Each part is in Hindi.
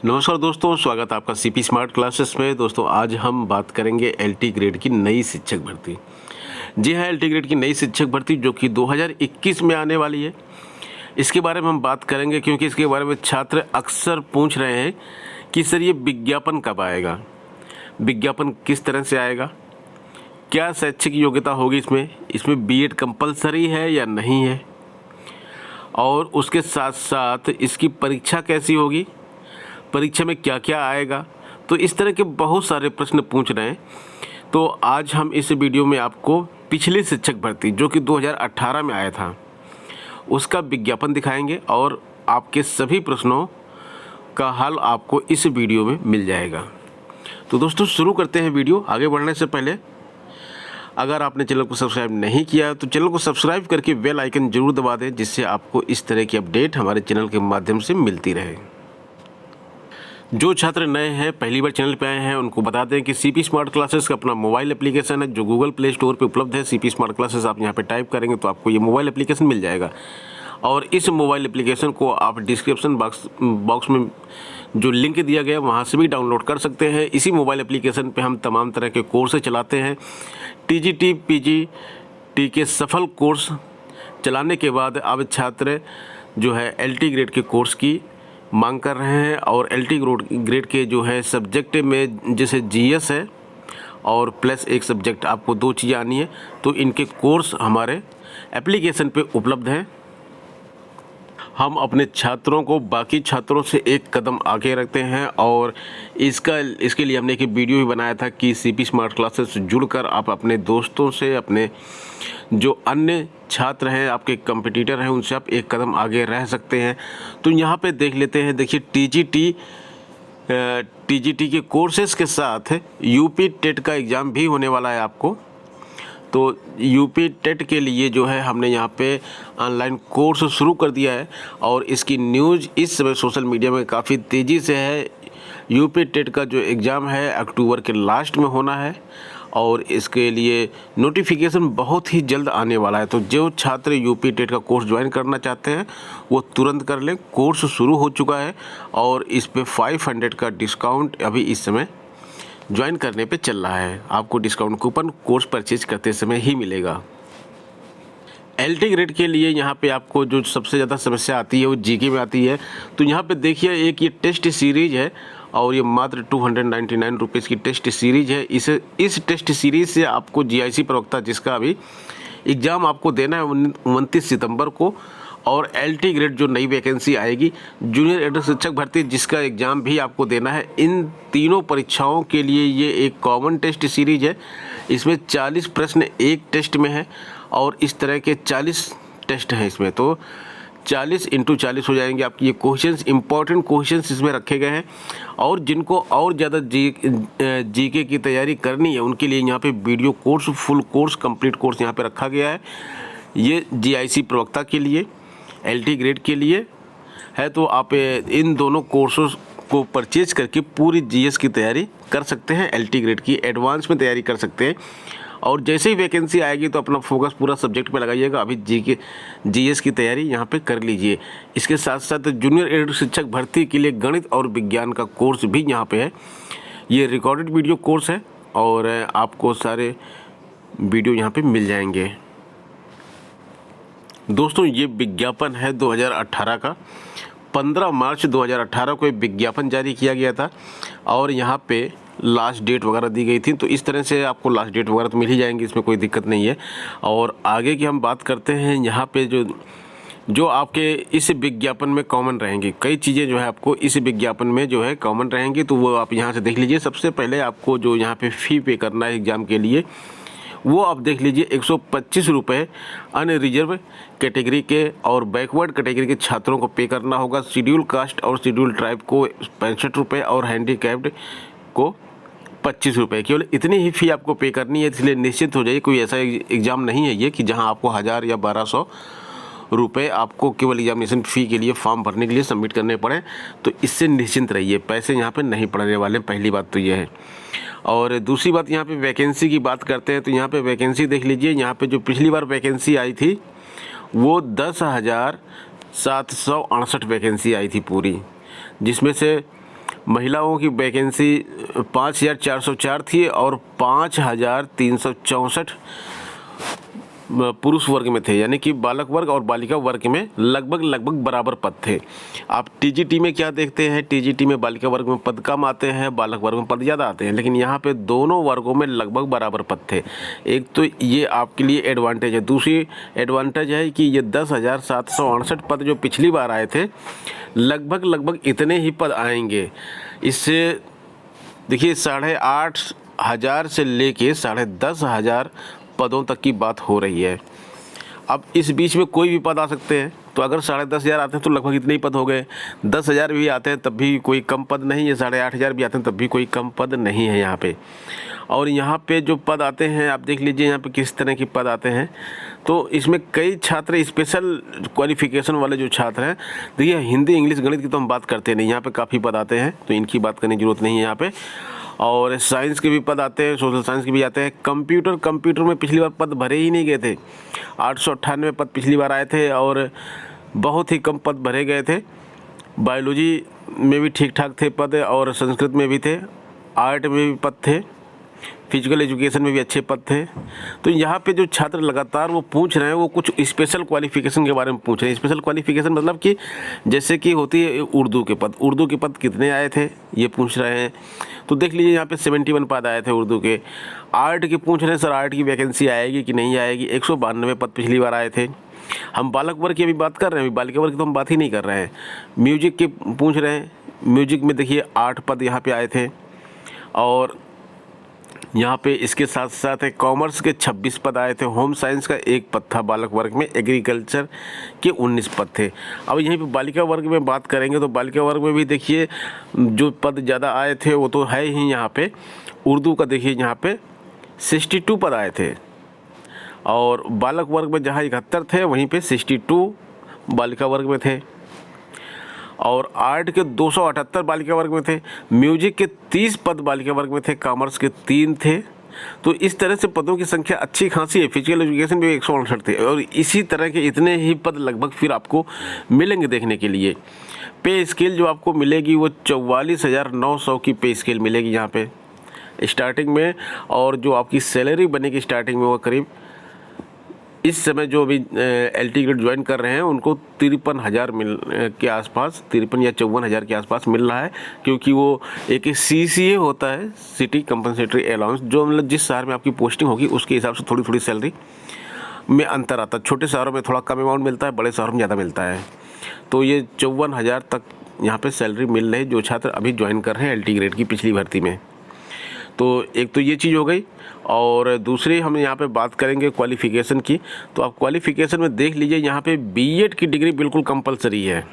नमस्कार दोस्तों, स्वागत है आपका सीपी स्मार्ट क्लासेस में। दोस्तों आज हम बात करेंगे एलटी ग्रेड की नई शिक्षक भर्ती। जी हाँ, एलटी ग्रेड की नई शिक्षक भर्ती जो कि 2021 में आने वाली है, इसके बारे में हम बात करेंगे क्योंकि इसके बारे में छात्र अक्सर पूछ रहे हैं कि सर ये विज्ञापन कब आएगा, विज्ञापन किस तरह से आएगा, क्या शैक्षिक योग्यता होगी इसमें बीएड कंपलसरी है या नहीं है, और उसके साथ साथ इसकी परीक्षा कैसी होगी, परीक्षा में क्या क्या आएगा। तो इस तरह के बहुत सारे प्रश्न पूछ रहे हैं। तो आज हम इस वीडियो में आपको पिछली शिक्षक भर्ती जो कि 2018 में आया था उसका विज्ञापन दिखाएंगे और आपके सभी प्रश्नों का हल आपको इस वीडियो में मिल जाएगा। तो दोस्तों शुरू करते हैं वीडियो। आगे बढ़ने से पहले अगर आपने चैनल को सब्सक्राइब नहीं किया है तो चैनल को सब्सक्राइब करके बेल आइकन जरूर दबा दें, जिससे आपको इस तरह की अपडेट हमारे चैनल के माध्यम से मिलती रहे। जो छात्र नए हैं, पहली बार चैनल पे आए हैं, उनको बता दें कि सीपी स्मार्ट क्लासेस का अपना मोबाइल एप्लीकेशन है जो गूगल प्ले स्टोर पे उपलब्ध है। सीपी स्मार्ट क्लासेस आप यहाँ पे टाइप करेंगे तो आपको ये मोबाइल एप्लीकेशन मिल जाएगा, और इस मोबाइल एप्लीकेशन को आप डिस्क्रिप्शन बॉक्स में जो लिंक दिया गया वहाँ से भी डाउनलोड कर सकते हैं। इसी मोबाइल एप्लीकेशन पर हम तमाम तरह के कोर्स चलाते हैं। टीजीटी पीजीटी के सफल कोर्स चलाने के बाद अब छात्र जो है एलटी ग्रेड के कोर्स की मांग कर रहे हैं, और एलटी ग्रेड के जो है सब्जेक्ट में जैसे जीएस है और प्लस एक सब्जेक्ट, आपको दो चीज़ें आनी है, तो इनके कोर्स हमारे एप्लीकेशन पे उपलब्ध हैं। हम अपने छात्रों को बाकी छात्रों से एक कदम आगे रखते हैं, और इसके लिए हमने एक वीडियो भी बनाया था कि सीपी स्मार्ट क्लासेस से जुड़कर आप अपने दोस्तों से, अपने जो अन्य छात्र हैं, आपके कंपटीटर हैं, उनसे आप एक कदम आगे रह सकते हैं। तो यहाँ पे देख लेते हैं। देखिए टीजीटी के कोर्सेज़ के साथ यूपी टेट का एग्ज़ाम भी होने वाला है आपको। तो यूपी टेट के लिए जो है हमने यहाँ पे ऑनलाइन कोर्स शुरू कर दिया है, और इसकी न्यूज़ इस समय सोशल मीडिया में काफ़ी तेज़ी से है। यूपी टेट का जो एग्ज़ाम है अक्टूबर के लास्ट में होना है, और इसके लिए नोटिफिकेशन बहुत ही जल्द आने वाला है। तो जो छात्र यूपी टेट का कोर्स ज्वाइन करना चाहते हैं वो तुरंत कर लें। कोर्स शुरू हो चुका है, और इस पे 500 का डिस्काउंट अभी इस समय ज्वाइन करने पे चल रहा है। आपको डिस्काउंट कूपन कोर्स परचेज करते समय ही मिलेगा। एलटी ग्रेड के लिए यहाँ पे आपको जो सबसे ज़्यादा समस्या आती है वो जीके में आती है। तो यहाँ पे देखिए, एक ये टेस्ट सीरीज है, और ये मात्र 299 रुपीज़ की टेस्ट सीरीज है। इस टेस्ट सीरीज से आपको जीआईसी प्रवक्ता, जिसका अभी एग्ज़ाम आपको देना है 29 सितंबर को, और एलटी ग्रेड जो नई वैकेंसी आएगी जूनियर एडल्ट शिक्षक भर्ती, जिसका एग्ज़ाम भी आपको देना है, इन तीनों परीक्षाओं के लिए ये एक कॉमन टेस्ट सीरीज है। इसमें 40 प्रश्न एक टेस्ट में है, और इस तरह के 40 टेस्ट हैं इसमें। तो 40 × 40 हो जाएंगे आपकी ये क्वेश्चंस। इंपॉर्टेंट क्वेश्चंस इसमें रखे गए हैं, और जिनको और ज़्यादा जीके की तैयारी करनी है उनके लिए यहाँ पे video course, full course, complete course यहाँ पे रखा गया है। ये जीआईसी प्रवक्ता के लिए, एलटी ग्रेड के लिए है। तो आप इन दोनों कोर्सों को परचेज करके पूरी जीएस की तैयारी कर सकते हैं, एलटी ग्रेड की एडवांस में तैयारी कर सकते हैं। और जैसे ही वैकेंसी आएगी तो अपना फोकस पूरा सब्जेक्ट पे लगाइएगा। अभी जीएस की तैयारी यहाँ पे कर लीजिए। इसके साथ साथ जूनियर एडल्ट शिक्षक भर्ती के लिए गणित और विज्ञान का कोर्स भी यहाँ पे है। ये रिकॉर्डेड वीडियो कोर्स है, और आपको सारे वीडियो यहाँ पे मिल जाएंगे। दोस्तों ये विज्ञापन है 2018 का। 15 मार्च 2018 को एक विज्ञापन जारी किया गया था, और यहाँ पे लास्ट डेट वगैरह दी गई थी। तो इस तरह से आपको लास्ट डेट वगैरह तो मिल ही जाएंगी, इसमें कोई दिक्कत नहीं है। और आगे की हम बात करते हैं। यहाँ पे जो आपके इस विज्ञापन में कॉमन रहेंगी, कई चीज़ें जो है आपको इस विज्ञापन में जो है कॉमन रहेंगी, तो वो आप यहाँ से देख लीजिए। सबसे पहले आपको जो यहाँ पे फ़ी पे करना है एग्ज़ाम के लिए, वो आप देख लीजिए 125 रुपये अनरिजर्व कैटेगरी के और बैकवर्ड कैटेगरी के छात्रों को पे करना होगा। शेड्यूल कास्ट और शेड्यूल ट्राइब को 65 रुपये, और हैंडीकैप्ड को 25 रुपये। केवल इतनी ही फ़ी आपको पे करनी है। इसलिए निश्चित हो जाइए, कोई ऐसा एग्ज़ाम नहीं है ये कि जहां आपको 1000 या 1200 रुपये आपको केवल एग्जामिनेशन फ़ी के लिए, फॉर्म भरने के लिए सबमिट करने पड़े। तो इससे निश्चिंत रहिए, पैसे यहाँ पे नहीं पड़ने वाले। पहली बात तो ये है। और दूसरी बात, यहाँ पे वैकेंसी की बात करते हैं तो यहाँ पे वैकेंसी देख लीजिए। यहाँ पे जो पिछली बार वैकेंसी आई थी वो 10,768 वैकेंसी आई थी पूरी, जिसमें से महिलाओं की वैकेंसी 5,404 थी और 5,364 पुरुष वर्ग में थे, यानी कि बालक वर्ग और बालिका वर्ग में लगभग बराबर पद थे। आप टीजीटी में क्या देखते हैं, टीजीटी में बालिका वर्ग में पद कम आते हैं, बालक वर्ग में पद ज़्यादा आते हैं, लेकिन यहाँ पे दोनों वर्गों में लगभग बराबर पद थे। एक तो ये आपके लिए एडवांटेज है। दूसरी एडवांटेज है कि ये 10,768 पद जो पिछली बार आए थे, लगभग इतने ही पद आएंगे। इससे देखिए 8,500 से लेके 10,500 पदों तक की बात हो रही है। अब इस बीच में कोई भी पद आ सकते हैं, तो अगर 10,500 आते हैं तो लगभग इतने ही पद हो गए। 10,000 भी आते हैं तब भी कोई कम पद नहीं है, 8,500 भी आते हैं तब भी कोई कम पद नहीं है यहाँ पे। और यहाँ पे जो पद आते हैं आप देख लीजिए यहाँ पे किस तरह के पद आते हैं। तो इसमें कई छात्र स्पेशल क्वालिफिकेशन वाले जो छात्र हैं, देखिए हिंदी इंग्लिश गणित की तो हम बात करते नहीं, यहाँ पे काफ़ी पद आते हैं, तो इनकी बात करने की ज़रूरत नहीं है यहाँ पे। और साइंस के भी पद आते हैं, सोशल साइंस के भी आते हैं। कंप्यूटर में पिछली बार पद भरे ही नहीं गए थे, 898 पद पिछली बार आए थे और बहुत ही कम पद भरे गए थे। बायोलॉजी में भी ठीक ठाक थे पद और संस्कृत में भी थे, आर्ट में भी पद थे, फिजिकल एजुकेशन में भी अच्छे पद थे। तो यहाँ पे जो छात्र लगातार वो पूछ रहे हैं वो कुछ स्पेशल क्वालिफिकेशन के बारे में पूछ रहे हैं। स्पेशल क्वालिफिकेशन मतलब कि जैसे कि होती है उर्दू के पद कितने आए थे ये पूछ रहे हैं। तो देख लीजिए यहाँ पे 71 पद आए थे उर्दू के। आर्ट की पूछ रहे हैं, सर आर्ट की वैकेंसी आएगी कि नहीं आएगी। 192 पद पिछली बार आए थे। हम बालक वर्ग की अभी बात कर रहे हैं, बालिका वर्ग की तो हम बात ही नहीं कर रहे हैं। म्यूजिक के पूछ रहे हैं, म्यूजिक में देखिए 8 पद यहाँ पे आए थे। और यहाँ पे इसके साथ साथ कॉमर्स के 26 पद आए थे, होम साइंस का 1 पद था बालक वर्ग में, एग्रीकल्चर के 19 पद थे। अब यहीं पे बालिका वर्ग में बात करेंगे तो बालिका वर्ग में भी देखिए जो पद ज़्यादा आए थे वो तो है ही। यहाँ पे उर्दू का देखिए यहाँ पे 62 पद आए थे और बालक वर्ग में जहाँ 71 थे वहीं पे 62 बालिका वर्ग में थे। और आर्ट के 278 बालिका वर्ग में थे, म्यूजिक के 30 पद बालिका वर्ग में थे, कॉमर्स के 3 थे। तो इस तरह से पदों की संख्या अच्छी खासी है। फिजिकल एजुकेशन भी 168 थे और इसी तरह के इतने ही पद लगभग फिर आपको मिलेंगे देखने के लिए। पे स्केल जो आपको मिलेगी वो 44,900 की पे स्केल मिलेगी यहाँ पे स्टार्टिंग में। और जो आपकी सैलरी बनेगी स्टार्टिंग में वो करीब इस समय जो अभी एलटी ग्रेड ज्वाइन कर रहे हैं उनको 53,000 के आसपास, 53 या 54,000 के आसपास मिल रहा है, क्योंकि वो एक CCA होता है, सिटी कंपनसेटरी अलाउंस, जो मतलब जिस शहर में आपकी पोस्टिंग होगी उसके हिसाब से थोड़ी सैलरी में अंतर आता है। छोटे शहरों में थोड़ा कम अमाउंट मिलता है, बड़े शहरों में ज़्यादा मिलता है। तो ये 54,000 तक यहाँ पर सैलरी मिल रही है जो छात्र अभी ज्वाइन कर रहे हैं एलटी ग्रेड की पिछली भर्ती में। तो एक तो ये चीज़ हो गई। और दूसरी हम यहाँ पे बात करेंगे क्वालिफ़िकेशन की। तो आप क्वालिफ़िकेशन में देख लीजिए यहाँ पे बीएड की डिग्री बिल्कुल कंपलसरी है।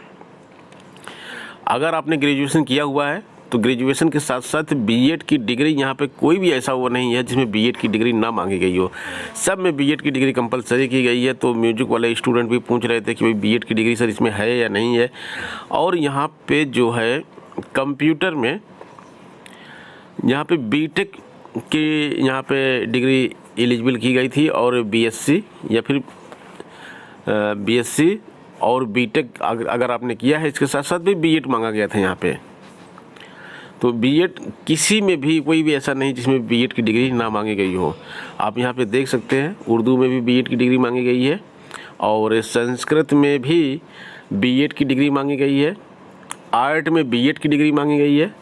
अगर आपने ग्रेजुएशन किया हुआ है तो ग्रेजुएशन के साथ साथ बीएड की डिग्री, यहाँ पे कोई भी ऐसा वो नहीं है जिसमें बीएड की डिग्री ना मांगी गई हो, सब में बीएड की डिग्री कंपलसरी की गई है। तो म्यूजिक वाले स्टूडेंट भी पूछ रहे थे कि भाई बीएड की डिग्री सर इसमें है या नहीं है। और यहाँ पे जो है कंप्यूटर में यहाँ पे बीटेक की यहाँ पे डिग्री एलिजिबल की गई थी और बीएससी या फिर बीएससी और बीटेक अगर आपने किया है इसके साथ साथ भी बीएड मांगा गया था यहाँ पे। तो बीएड किसी में भी कोई भी ऐसा नहीं जिसमें बीएड की डिग्री ना मांगी गई हो। आप यहाँ पे देख सकते हैं उर्दू में भी बीएड की डिग्री मांगी गई है और संस्कृत में भी बीएड की डिग्री मांगी गई है, आर्ट में बीएड की डिग्री मांगी गई है।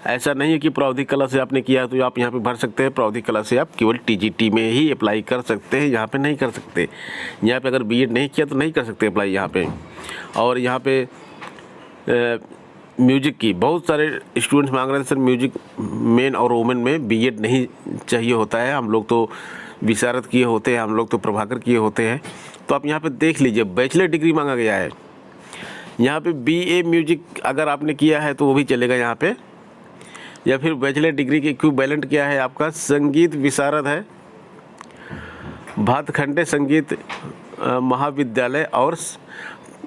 ऐसा नहीं है कि प्रावधिक कला से आपने किया तो आप यहाँ पे भर सकते हैं। प्रावधिक कला से आप केवल टीजीटी में ही अप्लाई कर सकते हैं, यहाँ पे नहीं कर सकते। यहाँ पे अगर बीएड नहीं किया तो नहीं कर सकते अप्लाई यहाँ पे। और यहाँ पे म्यूजिक की बहुत सारे स्टूडेंट्स मांग रहे हैं सर म्यूजिक मेन और वुमेन में बीएड नहीं चाहिए होता है, हम लोग तो विशारद किए होते हैं, हम लोग तो प्रभाकर किए होते हैं। तो आप यहाँ पर देख लीजिए बैचलर डिग्री मांगा गया है। यहाँ पे BA म्यूजिक अगर आपने किया है तो वो भी चलेगा यहाँ पे, या फिर बैचलर डिग्री के इक्विवेलेंट क्या है आपका संगीत विशारद है, भातखंडे संगीत महाविद्यालय और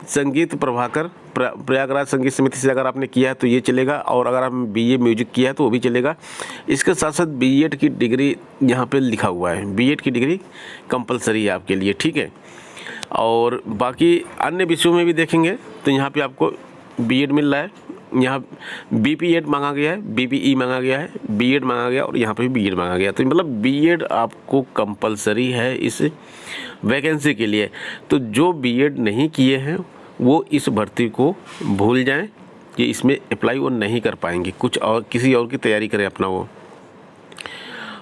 संगीत प्रभाकर प्रयागराज संगीत समिति से अगर आपने किया है तो ये चलेगा। और अगर आप BA म्यूजिक किया है तो वो भी चलेगा। इसके साथ साथ बीएड की डिग्री यहाँ पे लिखा हुआ है, बीएड की डिग्री कंपलसरी है आपके लिए, ठीक है। और बाकी अन्य विषयों में भी देखेंगे तो यहाँ पे आपको बीएड मिल रहा है, यहाँ BPEd मांगा गया है, BPE मांगा गया है, BEd मांगा गया और यहाँ पे भी BEd मांगा गया। तो मतलब BEd आपको कंपलसरी है इस वैकेंसी के लिए। तो जो BEd नहीं किए हैं वो इस भर्ती को भूल जाएं कि इसमें अप्लाई वो नहीं कर पाएंगे, कुछ और किसी और की तैयारी करें अपना वो।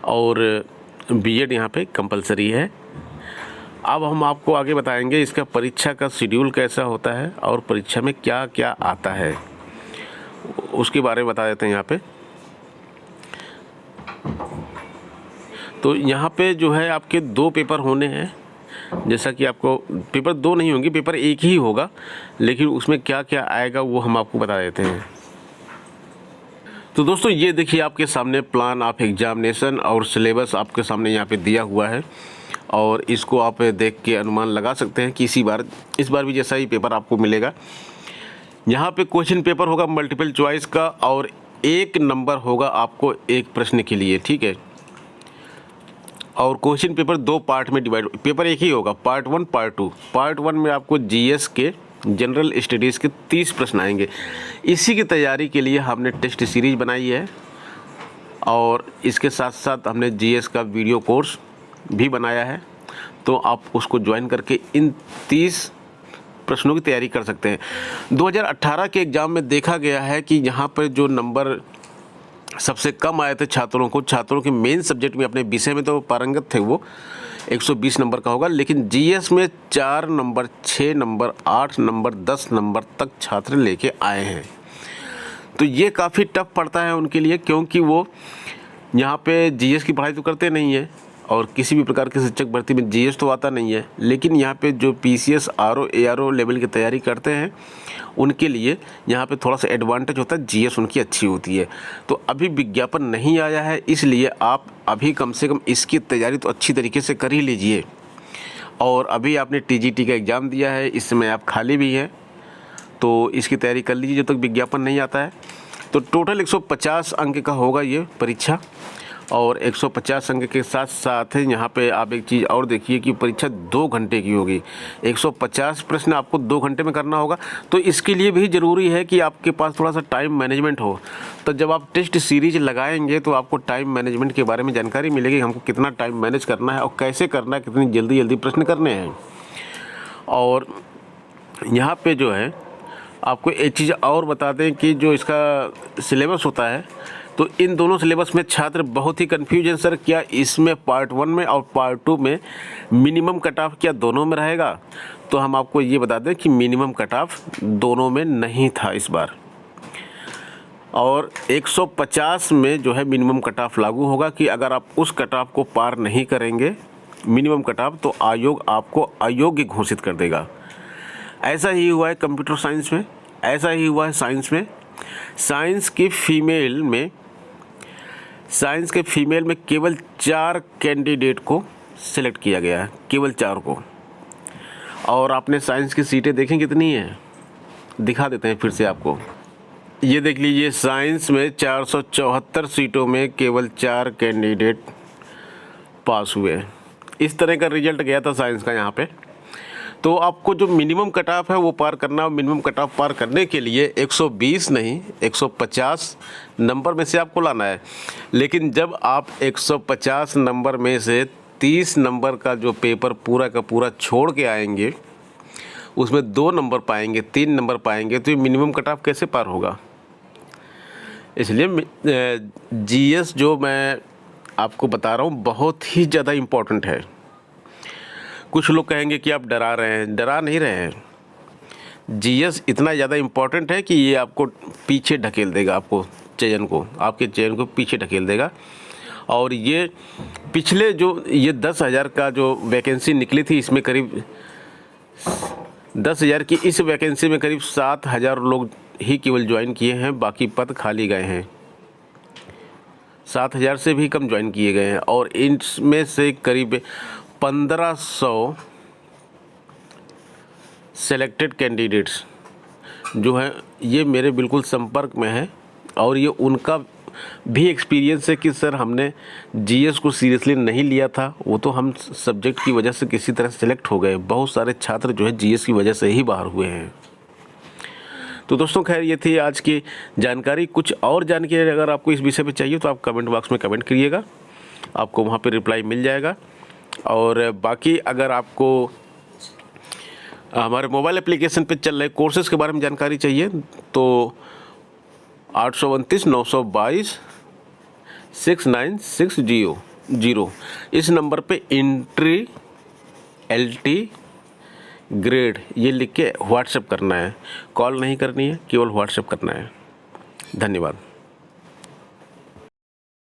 और BEd यहाँ पे कंपलसरी है। अब हम आपको आगे बताएंगे इसका परीक्षा का शेड्यूल कैसा होता है और परीक्षा में क्या क्या आता है, उसके बारे में बता देते हैं यहाँ पे। तो यहाँ पे जो है आपके 2 पेपर होने हैं, जैसा कि आपको पेपर 2 नहीं होंगे, पेपर 1 ही होगा, लेकिन उसमें क्या क्या आएगा वो हम आपको बता देते हैं। तो दोस्तों ये देखिए आपके सामने प्लान ऑफ एग्जामिनेशन और सिलेबस आपके सामने यहाँ पे दिया हुआ है, और इसको आप देख के अनुमान लगा सकते हैं कि इस बार भी जैसा ही पेपर आपको मिलेगा। यहाँ पे क्वेश्चन पेपर होगा मल्टीपल चॉइस का, और 1 नंबर होगा आपको एक प्रश्न के लिए, ठीक है। और क्वेश्चन पेपर 2 पार्ट में डिवाइड, पेपर एक ही होगा, पार्ट 1 पार्ट 2। पार्ट 1 में आपको GS के जनरल स्टडीज़ के 30 प्रश्न आएंगे। इसी की तैयारी के लिए हमने टेस्ट सीरीज बनाई है, और इसके साथ साथ हमने GS का वीडियो कोर्स भी बनाया है। तो आप उसको ज्वाइन करके इन 30 प्रश्नों की तैयारी कर सकते हैं। 2018 के एग्ज़ाम में देखा गया है कि यहाँ पर जो नंबर सबसे कम आए थे छात्रों के मेन सब्जेक्ट में, अपने विषय में तो पारंगत थे, वो 120 नंबर का होगा, लेकिन GS में 4 नंबर, 6 नंबर, 8 नंबर, 10 नंबर तक छात्र लेके आए हैं। तो ये काफ़ी टफ पड़ता है उनके लिए, क्योंकि वो यहाँ पे GS की पढ़ाई तो करते नहीं है, और किसी भी प्रकार की शिक्षक भर्ती में GS तो आता नहीं है, लेकिन यहाँ पे जो PCS RO ARO लेवल की तैयारी करते हैं उनके लिए यहाँ पे थोड़ा सा एडवांटेज होता है, GS उनकी अच्छी होती है। तो अभी विज्ञापन नहीं आया है, इसलिए आप अभी कम से कम इसकी तैयारी तो अच्छी तरीके से कर ही लीजिए। और अभी आपने TGT का एग्ज़ाम दिया है, इस समय आप खाली भी हैं, तो इसकी तैयारी कर लीजिए जब तक विज्ञापन नहीं आता है। तो टोटल 150 अंक का होगा ये परीक्षा, और 150 अंक के साथ साथ यहाँ पे आप एक चीज़ और देखिए कि परीक्षा 2 घंटे की होगी। 150 प्रश्न आपको 2 घंटे में करना होगा। तो इसके लिए भी ज़रूरी है कि आपके पास थोड़ा सा टाइम मैनेजमेंट हो। तो जब आप टेस्ट सीरीज लगाएंगे तो आपको टाइम मैनेजमेंट के बारे में जानकारी मिलेगी, हमको कितना टाइम मैनेज करना है और कैसे करना है, कितनी जल्दी प्रश्न करने हैं। और यहाँ पर जो है आपको एक चीज़ और बता दें कि जो इसका सिलेबस होता है, तो इन दोनों सिलेबस में छात्र बहुत ही कन्फ्यूज हैं, सर क्या इसमें पार्ट 1 में और पार्ट 2 में मिनिमम कट ऑफ क्या दोनों में रहेगा? तो हम आपको ये बता दें कि मिनिमम कट ऑफ दोनों में नहीं था इस बार, और 150 में जो है मिनिमम कट ऑफ लागू होगा कि अगर आप उस कट ऑफ को पार नहीं करेंगे मिनिमम कट ऑफ, तो आयोग आपको अयोग्य घोषित कर देगा। ऐसा ही हुआ है कंप्यूटर साइंस में, ऐसा ही हुआ है साइंस में। साइंस के फीमेल में केवल 4 कैंडिडेट को सिलेक्ट किया गया है, केवल 4 को। और आपने साइंस की सीटें देखें कितनी हैं, दिखा देते हैं फिर से आपको। ये देख लीजिए, साइंस में 474 सीटों में केवल 4 कैंडिडेट पास हुए। इस तरह का रिजल्ट गया था साइंस का यहाँ पे। तो आपको जो मिनिमम कट ऑफ है वो पार करना, मिनिमम कट ऑफ पार करने के लिए 120 नहीं 150 नंबर में से आपको लाना है। लेकिन जब आप 150 नंबर में से 30 नंबर का जो पेपर पूरा का पूरा छोड़ के आएंगे, उसमें 2 नंबर पाएंगे, 3 नंबर पाएंगे, तो ये मिनिमम कट ऑफ कैसे पार होगा? इसलिए GS जो मैं आपको बता रहा हूँ बहुत ही ज़्यादा इम्पोर्टेंट है। कुछ लोग कहेंगे कि आप डरा रहे हैं, डरा नहीं रहे हैं। GS इतना ज़्यादा इम्पोर्टेंट है कि ये आपको पीछे ढकेल देगा, आपके चयन को पीछे ढकेल देगा। और ये पिछले जो ये 10,000 का जो वैकेंसी निकली थी, इसमें करीब 10,000 की इस वैकेंसी में करीब 7,000 लोग ही केवल ज्वाइन किए हैं, बाकी पद खाली गए हैं। 7,000 से भी कम ज्वाइन किए गए हैं, और इनमें से करीब 1500 सेलेक्टेड कैंडिडेट्स जो हैं ये मेरे बिल्कुल संपर्क में हैं, और ये उनका भी एक्सपीरियंस है कि सर हमने GS को सीरियसली नहीं लिया था, वो तो हम सब्जेक्ट की वजह से किसी तरह सेलेक्ट हो गए। बहुत सारे छात्र जो है GS की वजह से ही बाहर हुए हैं। तो दोस्तों खैर ये थी आज की जानकारी। कुछ और जानकारी अगर आपको इस विषय पे चाहिए तो आप कमेंट बॉक्स में कमेंट करिएगा, आपको वहाँ पे रिप्लाई मिल जाएगा। और बाकी अगर आपको हमारे मोबाइल एप्लीकेशन पे चल रहे कोर्सेज़ के बारे में जानकारी चाहिए तो 829-922-6960 इस नंबर पे एंट्री LT ग्रेड ये लिख के व्हाट्सएप करना है। कॉल नहीं करनी है, केवल व्हाट्सएप करना है। धन्यवाद।